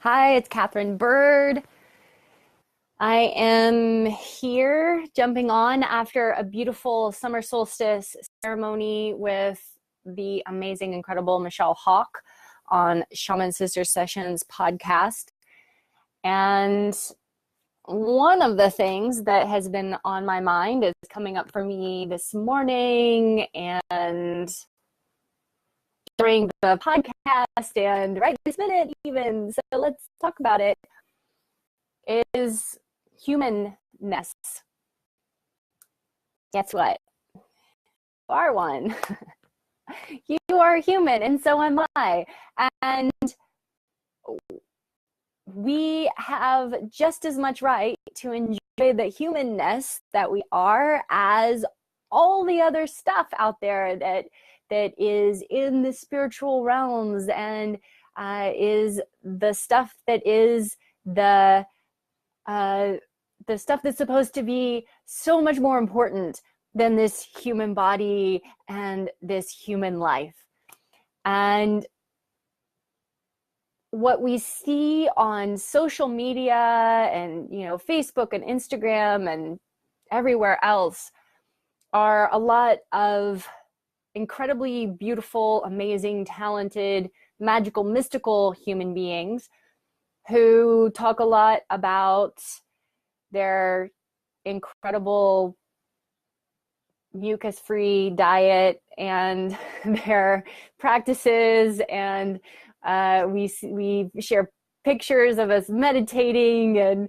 Hi, it's Catherine Bird. I am here jumping on after a beautiful summer solstice ceremony with the amazing, incredible Michelle Hawk on Shaman Sister Sessions podcast. And one of the things that has been on my mind is coming up for me this morning and during the podcast and right this minute even. So let's talk about it. Is humanness. Guess what? You are one. You are human, and so am I. And we have just as much right to enjoy the humanness that we are as all the other stuff out there that is in the spiritual realms and is the stuff that is the stuff that's supposed to be so much more important than this human body and this human life. And what we see on social media and, Facebook and Instagram and everywhere else are a lot of incredibly beautiful, amazing, talented, magical, mystical human beings who talk a lot about their incredible mucus-free diet and their practices, and we share pictures of us meditating, and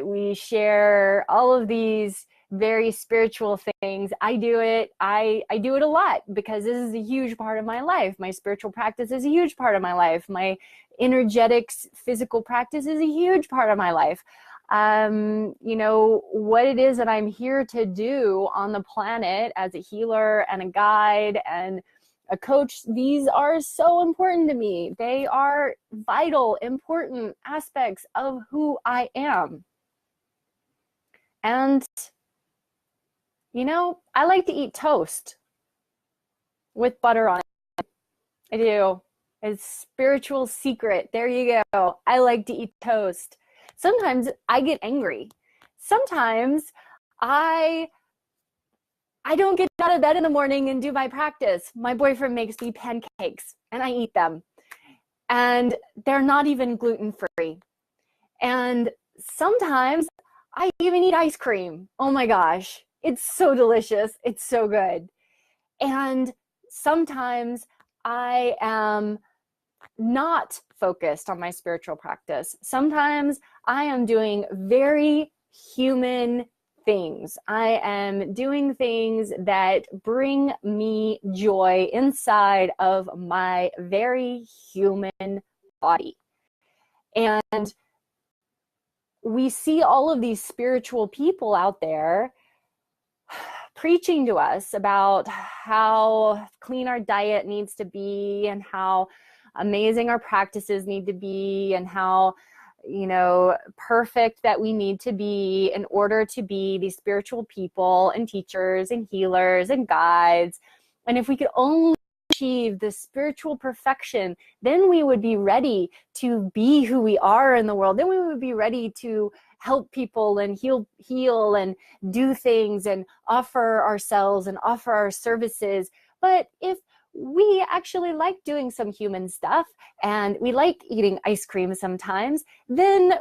we share all of these very spiritual things. I do it a lot because this is a huge part of my life. My spiritual practice is a huge part of my life. My energetics physical practice is a huge part of my life. What it is that I'm here to do on the planet as a healer and a guide and a coach, these are so important to me. They are vital, important aspects of who I am. And, I like to eat toast with butter on it. I do. It's a spiritual secret. There you go. I like to eat toast. Sometimes I get angry. Sometimes I don't get out of bed in the morning and do my practice. My boyfriend makes me pancakes and I eat them. And they're not even gluten-free. And sometimes I even eat ice cream. Oh my gosh. It's so delicious. It's so good. And sometimes I am not focused on my spiritual practice. Sometimes I am doing very human things. I am doing things that bring me joy inside of my very human body. And we see all of these spiritual people out there preaching to us about how clean our diet needs to be and how amazing our practices need to be and how perfect that we need to be in order to be these spiritual people and teachers and healers and guides. And if we could only achieve this spiritual perfection, then we would be ready to be who we are in the world. Then we would be ready to help people and heal and do things and offer ourselves and offer our services. But if we actually like doing some human stuff and we like eating ice cream sometimes, then,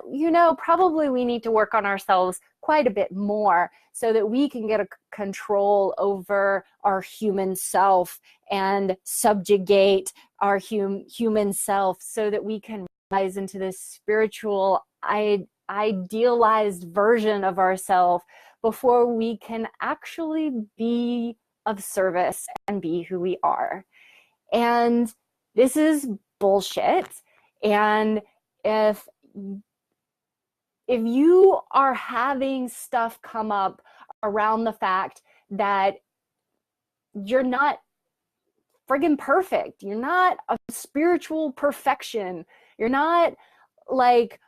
probably we need to work on ourselves quite a bit more so that we can get a control over our human self and subjugate our human self so that we can rise into this spiritual idealized version of ourselves before we can actually be of service and be who we are. And this is bullshit. And if you are having stuff come up around the fact that you're not friggin' perfect, you're not a spiritual perfection, you're not like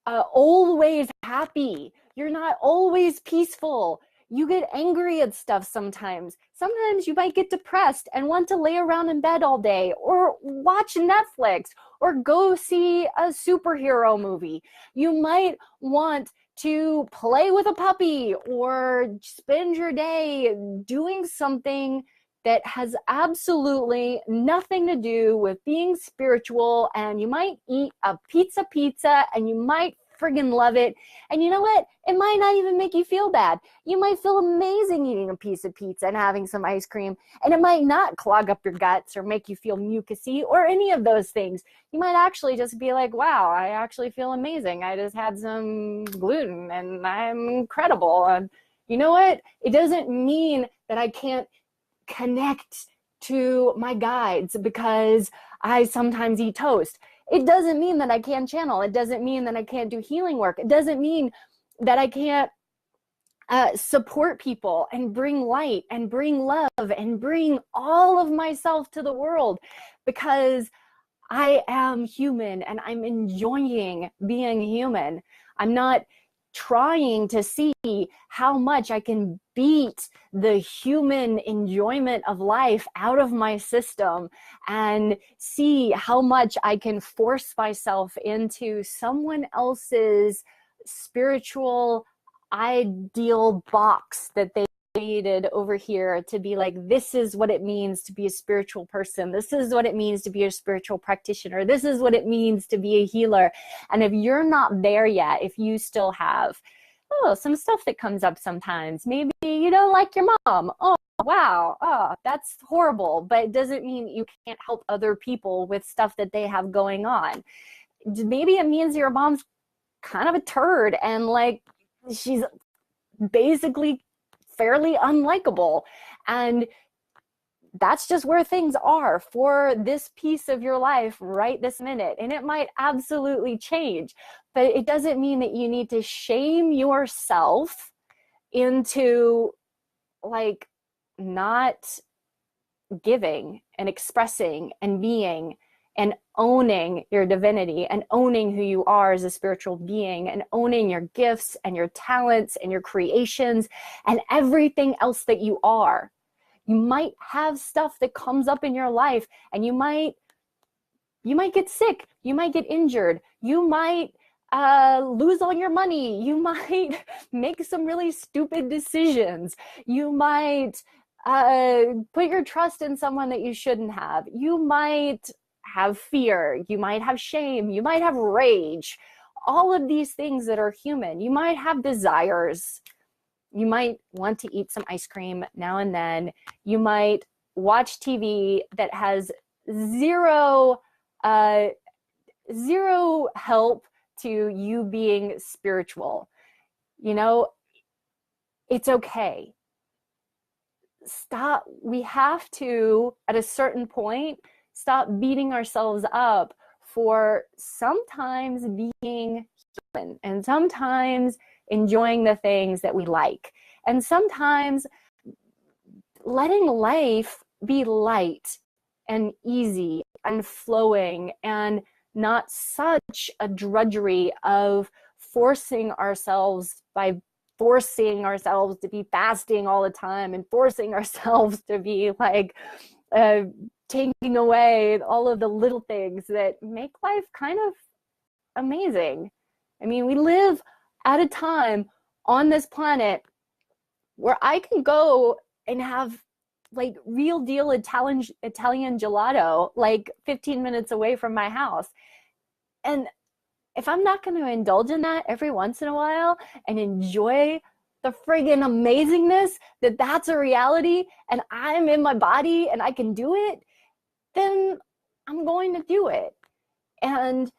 always happy, you're not always peaceful, You get angry at stuff sometimes. Sometimes you might get depressed and want to lay around in bed all day or watch Netflix or go see a superhero movie. You might want to play with a puppy or spend your day doing something that has absolutely nothing to do with being spiritual. And you might eat a pizza and you might friggin' love it. And you know what? It might not even make you feel bad. You might feel amazing eating a piece of pizza and having some ice cream, and it might not clog up your guts or make you feel mucusy or any of those things. You might actually just be like, wow, I actually feel amazing. I just had some gluten and I'm incredible. And you know what? It doesn't mean that I can't connect to my guides because I sometimes eat toast. It doesn't mean that I can't channel. It doesn't mean that I can't do healing work. It doesn't mean that I can't support people and bring light and bring love and bring all of myself to the world, because I am human and I'm enjoying being human. I'm not trying to see how much I can beat the human enjoyment of life out of my system and see how much I can force myself into someone else's spiritual ideal box that they created over here to be like, this is what it means to be a spiritual person. This is what it means to be a spiritual practitioner. This is what it means to be a healer. And if you're not there yet, if you still have some stuff that comes up sometimes, maybe you don't like your mom. Oh, wow. Oh, that's horrible. But it doesn't mean you can't help other people with stuff that they have going on. Maybe it means your mom's kind of a turd and like she's basically fairly unlikable, and that's just where things are for this piece of your life right this minute. And it might absolutely change, but it doesn't mean that you need to shame yourself into like not giving and expressing and being and owning your divinity and owning who you are as a spiritual being and owning your gifts and your talents and your creations and everything else that you are. You might have stuff that comes up in your life and you might get sick, you might get injured, you might lose all your money, you might make some really stupid decisions, you might put your trust in someone that you shouldn't have, you might have fear, you might have shame, you might have rage, all of these things that are human. You might have desires. You might want to eat some ice cream now and then. You might watch TV that has zero help to you being spiritual. You know, it's okay. Stop. We have to, at a certain point, stop beating ourselves up for sometimes being human and sometimes enjoying the things that we like, and sometimes letting life be light and easy and flowing and not such a drudgery of forcing ourselves to be fasting all the time and forcing ourselves to be like taking away all of the little things that make life kind of amazing. I mean, we live at a time on this planet where I can go and have like real deal Italian gelato like 15 minutes away from my house. And if I'm not going to indulge in that every once in a while and enjoy the friggin' amazingness that that's a reality and I'm in my body and I can do it, then I'm going to do it. And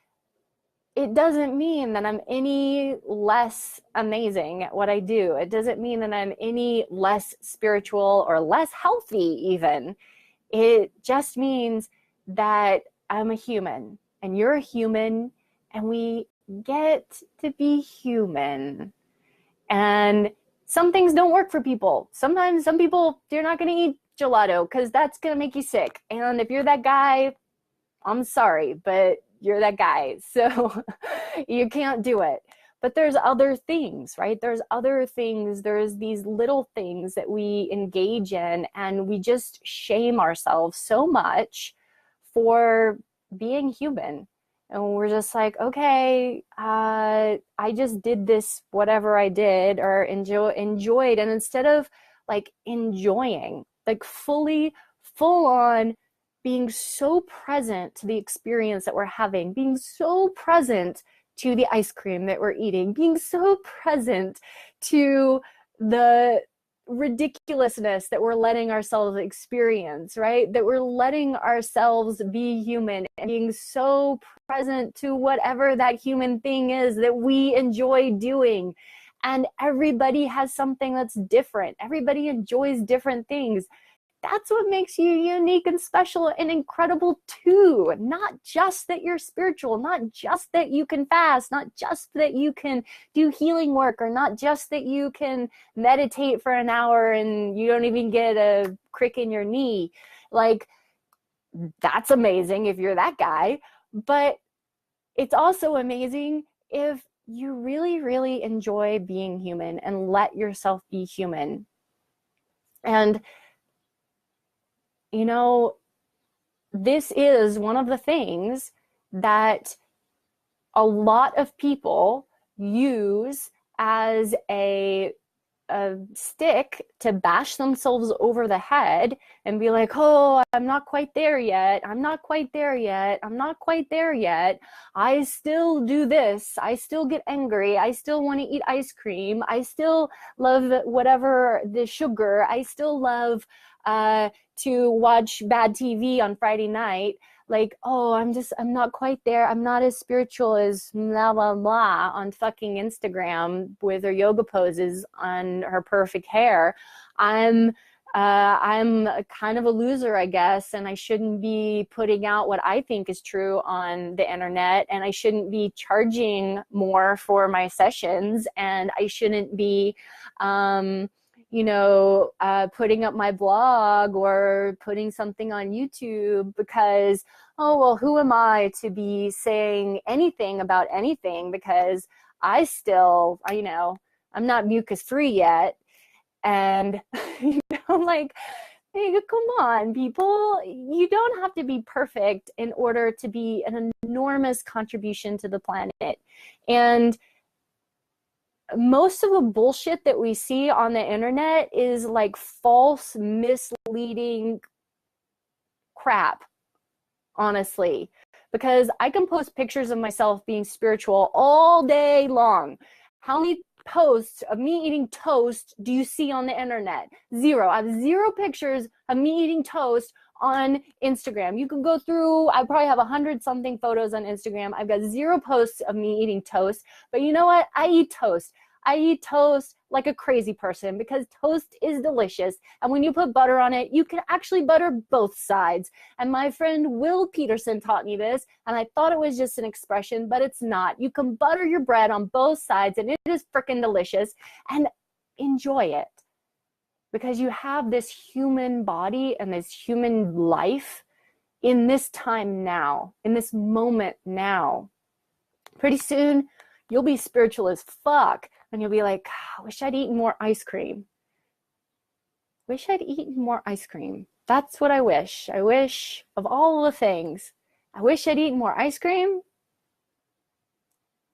it doesn't mean that I'm any less amazing at what I do. It doesn't mean that I'm any less spiritual or less healthy even. It just means that I'm a human and you're a human and we get to be human. And some things don't work for people. Sometimes some people, you're not going to eat gelato because that's going to make you sick. And if you're that guy, I'm sorry, but you're that guy. So you can't do it. But there's other things, right? There's other things, there's these little things that we engage in, and we just shame ourselves so much for being human. And we're just like, okay, I just did this, whatever I did, or enjoyed. And instead of like enjoying, like full on being so present to the experience that we're having, being so present to the ice cream that we're eating, being so present to the ridiculousness that we're letting ourselves experience, right? That we're letting ourselves be human and being so present to whatever that human thing is that we enjoy doing. And everybody has something that's different. Everybody enjoys different things. That's what makes you unique and special and incredible too. Not just that you're spiritual, not just that you can fast, not just that you can do healing work, or not just that you can meditate for an hour and you don't even get a crick in your knee. Like, that's amazing if you're that guy. But it's also amazing if you really, really enjoy being human and let yourself be human. And you know, this is one of the things that a lot of people use as a stick to bash themselves over the head and be like, oh, I'm not quite there yet. I'm not quite there yet. I'm not quite there yet. I still do this. I still get angry. I still want to eat ice cream. I still love whatever the sugar. I still love to watch bad TV on Friday night. Like, oh, I'm not quite there. I'm not as spiritual as blah, blah, blah on fucking Instagram with her yoga poses on her perfect hair. I'm kind of a loser, I guess, and I shouldn't be putting out what I think is true on the internet, and I shouldn't be charging more for my sessions, and I shouldn't be, putting up my blog or putting something on YouTube because, oh, well, who am I to be saying anything about anything, because I still, I'm not mucus free yet. And, like, hey, come on, people. You don't have to be perfect in order to be an enormous contribution to the planet. And most of the bullshit that we see on the internet is like false, misleading crap, honestly. Because I can post pictures of myself being spiritual all day long. How many posts of me eating toast do you see on the internet? Zero. I have zero pictures of me eating toast on Instagram. You can go through, I probably have 100-something photos on Instagram. I've got zero posts of me eating toast. But you know what? I eat toast. I eat toast like a crazy person because toast is delicious. And when you put butter on it, you can actually butter both sides. And my friend Will Peterson taught me this, and I thought it was just an expression, but it's not. You can butter your bread on both sides, and it is freaking delicious. And enjoy it. Because you have this human body and this human life in this time now, in this moment now. Pretty soon, you'll be spiritual as fuck, and you'll be like, I wish I'd eaten more ice cream. Wish I'd eaten more ice cream. That's what I wish. I wish of all the things. I wish I'd eaten more ice cream,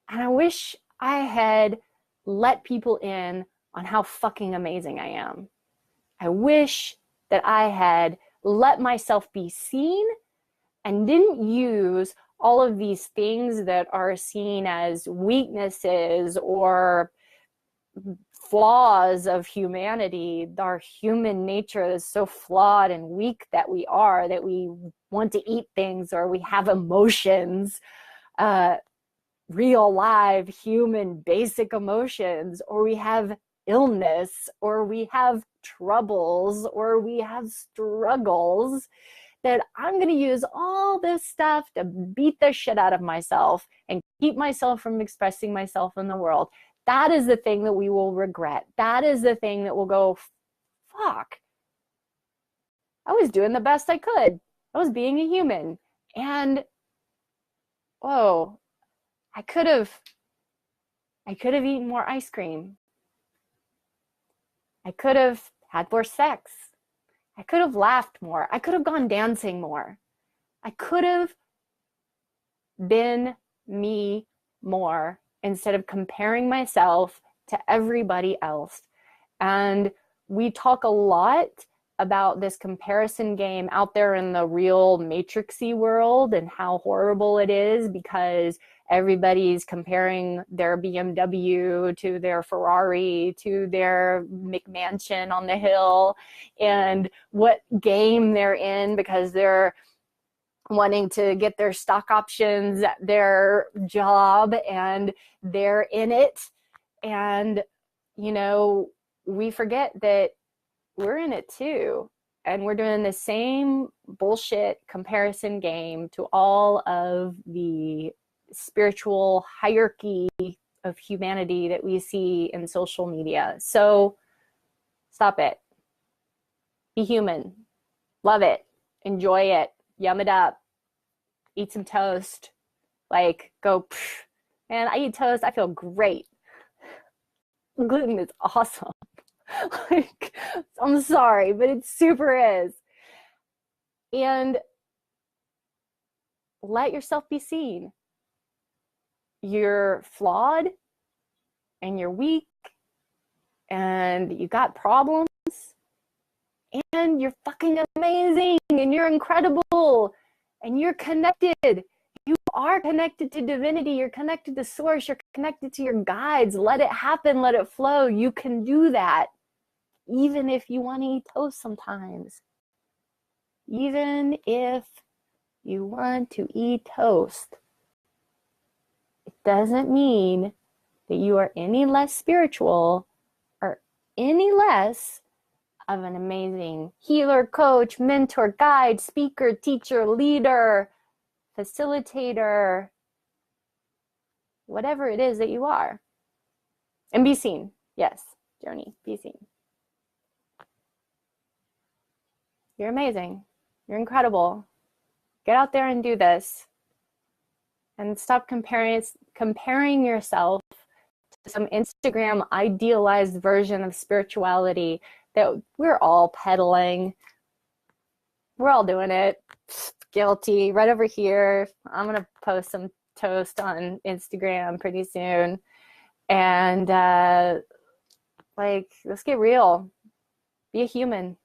and I wish I had let people in on how fucking amazing I am. I wish that I had let myself be seen and didn't use all of these things that are seen as weaknesses or flaws of humanity, our human nature is so flawed and weak that we want to eat things, or we have emotions, real live human basic emotions, or we have illness, or we have troubles, or we have struggles, that I'm going to use all this stuff to beat the shit out of myself and keep myself from expressing myself in the world. That is the thing that we will regret. That is the thing that will go, fuck, I was doing the best I could. I was being a human. And, whoa, I could have I could have eaten more ice cream. I could have had more sex. I could have laughed more. I could have gone dancing more. I could have been me more instead of comparing myself to everybody else. And we talk a lot about this comparison game out there in the real matrixy world and how horrible it is because everybody's comparing their BMW to their Ferrari to their McMansion on the hill and what game they're in because they're wanting to get their stock options at their job and they're in it. And, you know, we forget that we're in it too. And we're doing the same bullshit comparison game to all of the spiritual hierarchy of humanity that we see in social media. So stop it. Be human. Love it. Enjoy it. Yum it up. Eat some toast. Like, go, man, I eat toast. I feel great. Gluten is awesome. Like, I'm sorry, but it super is. And let yourself be seen. You're flawed and you're weak and you got problems and you're fucking amazing and you're incredible and you're connected. You are connected to divinity. You're connected to source. You're connected to your guides. Let it happen. Let it flow. You can do that. Even if you want to eat toast sometimes. Even if you want to eat toast. It doesn't mean that you are any less spiritual or any less of an amazing healer, coach, mentor, guide, speaker, teacher, leader, facilitator, whatever it is that you are. And be seen. Yes, Joni, be seen. You're amazing. You're incredible. Get out there and do this. And stop comparing yourself to some Instagram idealized version of spirituality that we're all peddling. We're all doing it. Guilty. Right over here. I'm going to post some toast on Instagram pretty soon. And let's get real. Be a human.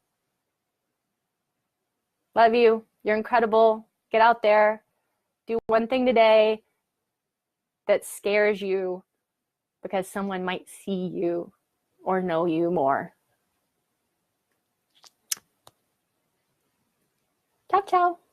Love you. You're incredible. Get out there. Do one thing today that scares you because someone might see you or know you more. Ciao, ciao.